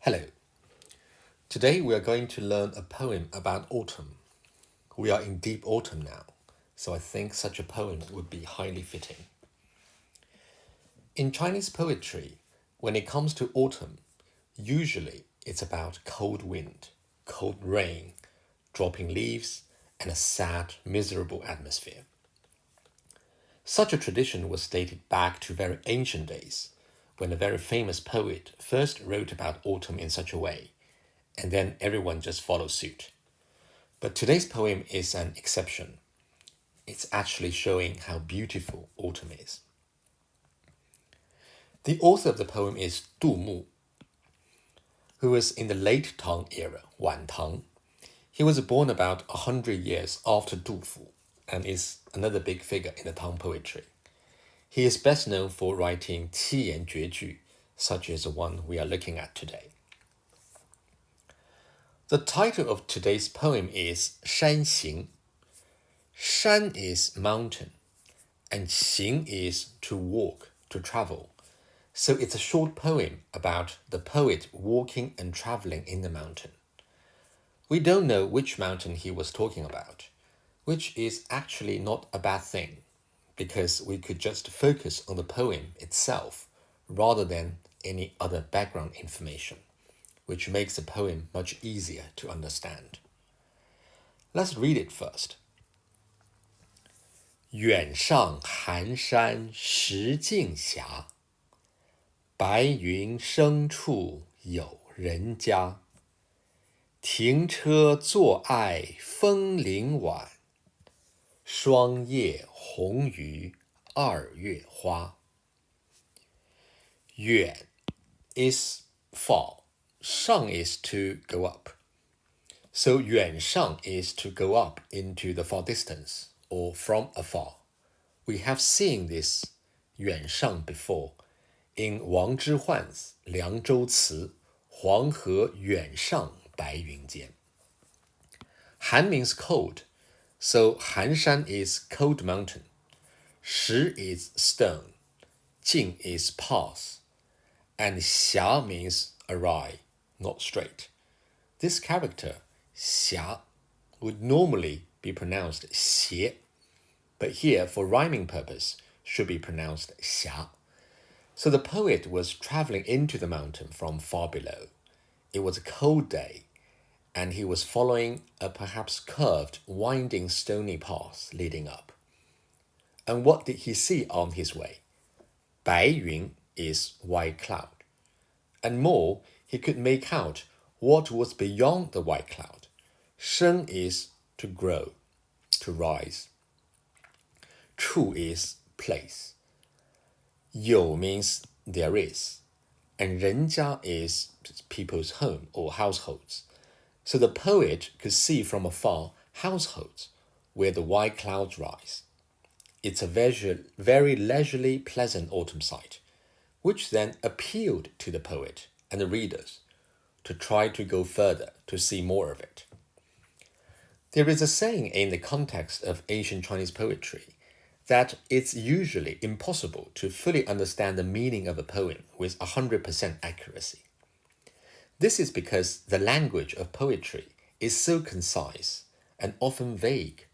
Hello. Today we are going to learn a poem about autumn. We are in deep autumn now, so I think such a poem would be highly fitting. In Chinese poetry, when it comes to autumn, usually it's about cold wind, cold rain, dropping leaves, and a sad, miserable atmosphere. Such a tradition was dated back to very ancient days, when a very famous poet first wrote about autumn in such a way, and then everyone just followed suit. But today's poem is an exception. It's actually showing how beautiful autumn is. The author of the poem is Du Mu, who was in the late Tang era, Wan Tang. He was born about 100 years after Du Fu and is another big figure in the Tang poetry. He is best known for writing 七言绝句, such as the one we are looking at today. The title of today's poem is 山行. Shan is mountain, and xing is to walk, to travel. So it's a short poem about the poet walking and traveling in the mountain. We don't know which mountain he was talking about, which is actually not a bad thing, because we could just focus on the poem itself rather than any other background information, which makes the poem much easier to understand. Let's read it first. 远上寒山石径斜，白云深处有人家。停车坐爱枫林晚，霜叶红于二月花。远 is far, 上 is to go up. So 远上 is to go up into the far distance or from afar. We have seen this 远上 before in Wang Zhihuan's 凉州词黄河远上白云间. Han means cold, so Hanshan is cold mountain. Shi is stone, Jing is pass, and Xia means awry, not straight. This character, Xia, would normally be pronounced xie, but here, for rhyming purpose, should be pronounced xia. So the poet was traveling into the mountain from far below. It was a cold day, and he was following a perhaps curved, winding, stony path leading up. And what did he see on his way? 白云 is white cloud. And more, he could make out what was beyond the white cloud. Sheng is to grow, to rise. 处 is place. 有 means there is. And 人家 is people's home or households. So the poet could see from afar households where the white clouds rise. It's a very leisurely, pleasant autumn sight, which then appealed to the poet and the readers to try to go further to see more of it. There is a saying in the context of ancient Chinese poetry that it's usually impossible to fully understand the meaning of a poem with 100% accuracy. This is because the language of poetry is so concise and often vague.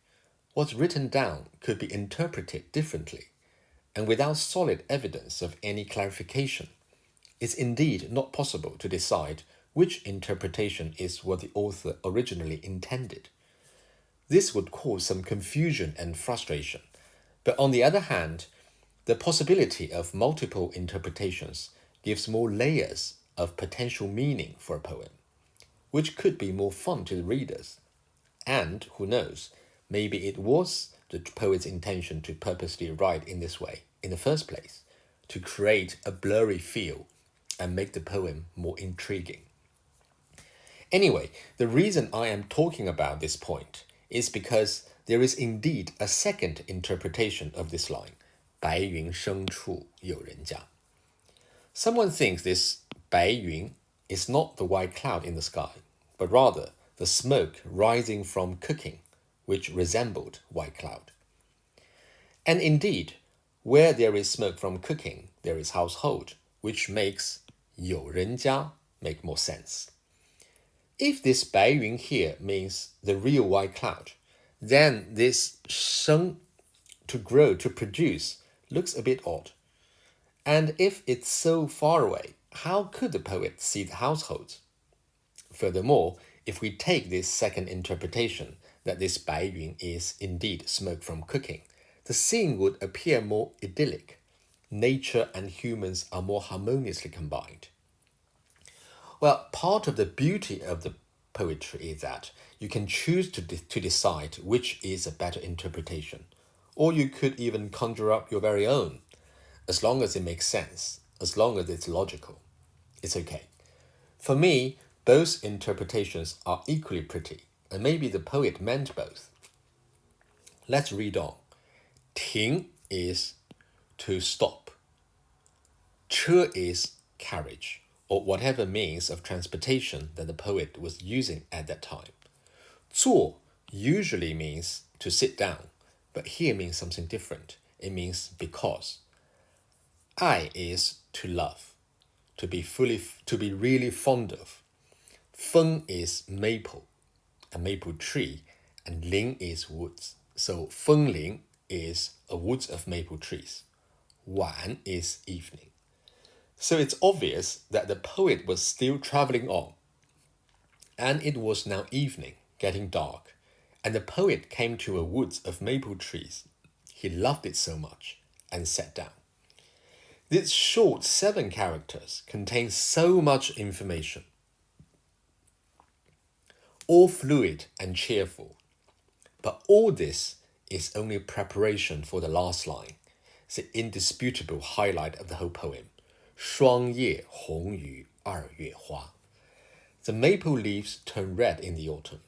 What's written down could be interpreted differently, and without solid evidence of any clarification, it's indeed not possible to decide which interpretation is what the author originally intended. This would cause some confusion and frustration, but on the other hand, the possibility of multiple interpretations gives more layers of potential meaning for a poem, which could be more fun to the readers. And, who knows, maybe it was the poet's intention to purposely write in this way in the first place, to create a blurry feel and make the poem more intriguing. Anyway, the reason I am talking about this point is because there is indeed a second interpretation of this line, 白云深处有人家. Someone thinks this 白云 is not the white cloud in the sky, but rather the smoke rising from cooking, which resembled white cloud. And indeed, where there is smoke from cooking, there is household, which makes 有人家 make more sense. If this 白云 here means the real white cloud, then this 生 to grow, to produce, looks a bit odd. And if it's so far away, how could the poet see the household? Furthermore, if we take this second interpretation, that this 白云 is indeed smoke from cooking, the scene would appear more idyllic. Nature and humans are more harmoniously combined. Well, part of the beauty of the poetry is that you can choose to decide which is a better interpretation, or you could even conjure up your very own. As long as it makes sense, as long as it's logical, it's okay. For me, both interpretations are equally pretty, and maybe the poet meant both. Let's read on. 停 is to stop. 车 is carriage, or whatever means of transportation that the poet was using at that time. 坐 usually means to sit down, but here means something different. It means because. 爱 is to love, to be really fond of. 枫 is maple, a maple tree, and 林 is woods. So 枫林 is a woods of maple trees. 晚 is evening. So it's obvious that the poet was still traveling on, and it was now evening, getting dark, and the poet came to a woods of maple trees. He loved it so much and sat down. These short 7 characters contain so much information, all fluid and cheerful. But all this is only preparation for the last line, the indisputable highlight of the whole poem. 霜叶红于二月花. The maple leaves turn red in the autumn,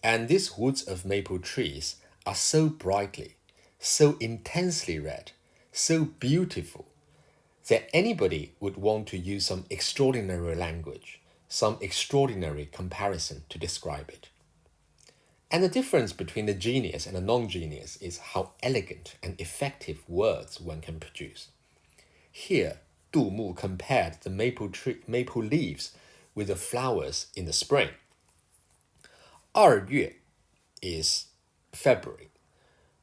and these woods of maple trees are so brightly, so intensely red, so beautiful, that anybody would want to use some extraordinary language, some extraordinary comparison to describe it. And the difference between the genius and the non-genius is how elegant and effective words one can produce. Here, Du Mu compared the maple leaves with the flowers in the spring. 2月 is February,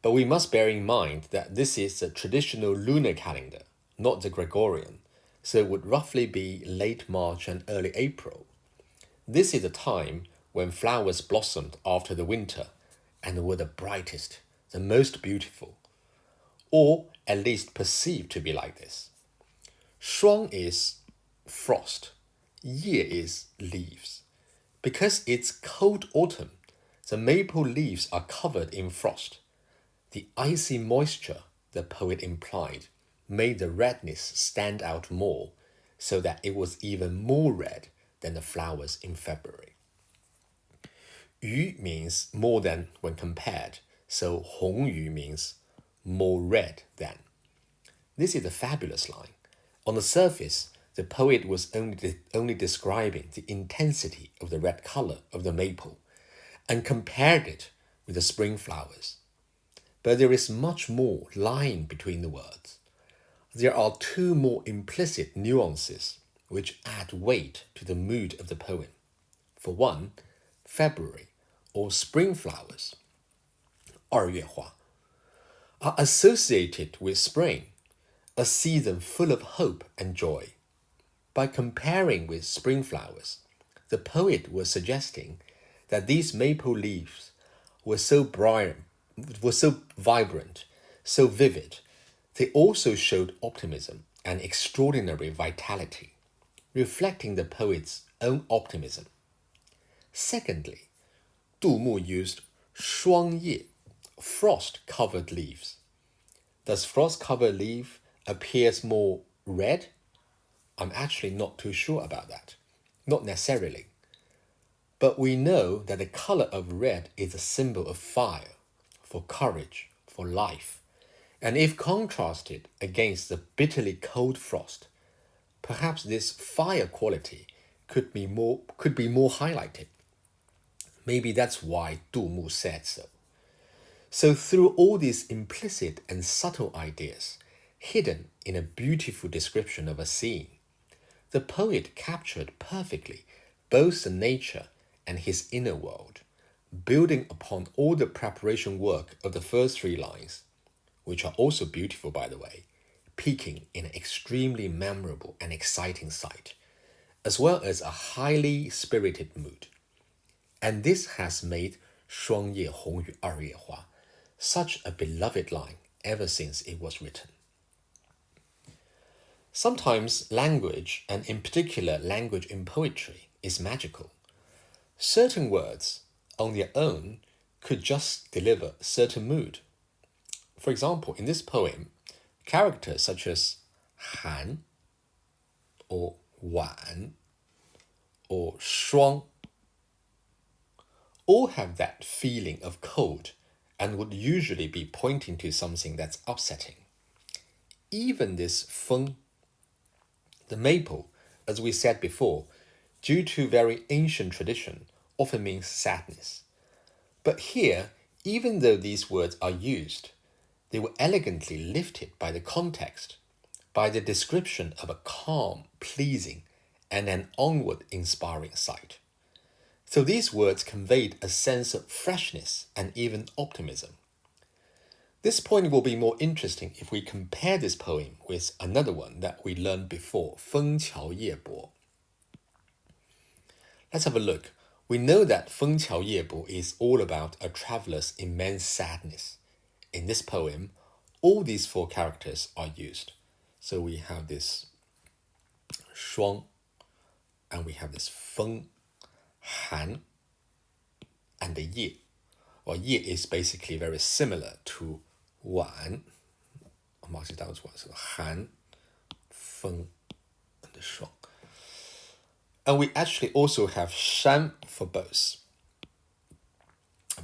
but we must bear in mind that this is the traditional lunar calendar, not the Gregorian, so it would roughly be late March and early April. This is a time when flowers blossomed after the winter and were the brightest, the most beautiful, or at least perceived to be like this. 霜 is frost, 叶 is leaves. Because it's cold autumn, the maple leaves are covered in frost. The icy moisture, the poet implied, made the redness stand out more, so that it was even more red than the flowers in February. 鱼 means more than when compared, so 红鱼 means more red than. This is a fabulous line. On the surface, the poet was only describing the intensity of the red color of the maple and compared it with the spring flowers. But there is much more lying between the words. There are 2 more implicit nuances which add weight to the mood of the poem. For one, February, or spring flowers, 二月花, are associated with spring, a season full of hope and joy. By comparing with spring flowers, the poet was suggesting that these maple leaves were so vibrant, so vivid. They also showed optimism and extraordinary vitality, reflecting the poet's own optimism. Secondly, Du Mu used 霜叶, frost-covered leaves. Does frost-covered leaf appears more red? I'm actually not too sure about that. Not necessarily. But we know that the color of red is a symbol of fire, for courage, for life. And if contrasted against the bitterly cold frost, perhaps this fire quality could be more highlighted. Maybe that's why Du Mu said so. So through all these implicit and subtle ideas, hidden in a beautiful description of a scene, the poet captured perfectly both the nature and his inner world, building upon all the preparation work of the first three lines, which are also beautiful by the way, peaking in an extremely memorable and exciting sight, as well as a highly spirited mood. And this has made 霜叶红于二月花 such a beloved line ever since it was written. Sometimes language, and in particular language in poetry, is magical. Certain words on their own could just deliver a certain mood. For example, in this poem, characters such as Han or Wan or Shuang all have that feeling of cold and would usually be pointing to something that's upsetting. Even this Feng, the maple, as we said before, due to very ancient tradition, often means sadness. But here, even though these words are used, they were elegantly lifted by the context, by the description of a calm, pleasing, and an onward inspiring sight. So these words conveyed a sense of freshness and even optimism. This point will be more interesting if we compare this poem with another one that we learned before, 枫桥夜泊. Let's have a look. We know that 枫桥夜泊 is all about a traveler's immense sadness. In this poem, all these four characters are used. So we have this 霜, and we have this 枫, Han, and the 夜. Well, 夜 is basically very similar to 晚. I'll mark it down as one. So 寒, 风, and the 霜. And we actually also have 山 for both.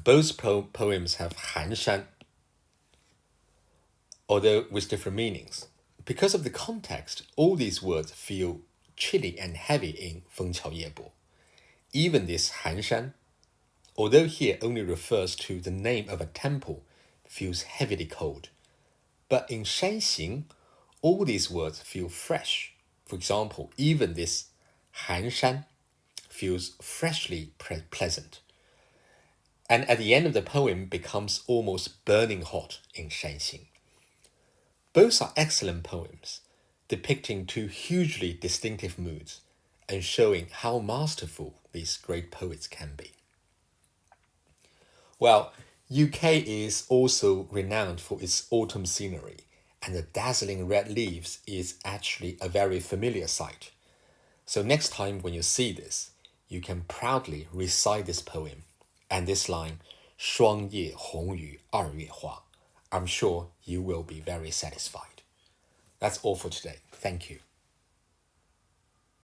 Both poems have 寒山, although with different meanings. Because of the context, all these words feel chilly and heavy in 枫桥夜泊. Even this 寒山, although here only refers to the name of a temple, feels heavily cold. But in 山行, all these words feel fresh. For example, even this 寒山 feels freshly pleasant. And at the end of the poem becomes almost burning hot in 山行. Both are excellent poems, depicting two hugely distinctive moods and showing how masterful these great poets can be. Well, UK is also renowned for its autumn scenery, and the dazzling red leaves is actually a very familiar sight. So next time when you see this, you can proudly recite this poem and this line, 霜叶红于二月花. I'm sure you will be very satisfied. That's all for today. Thank you.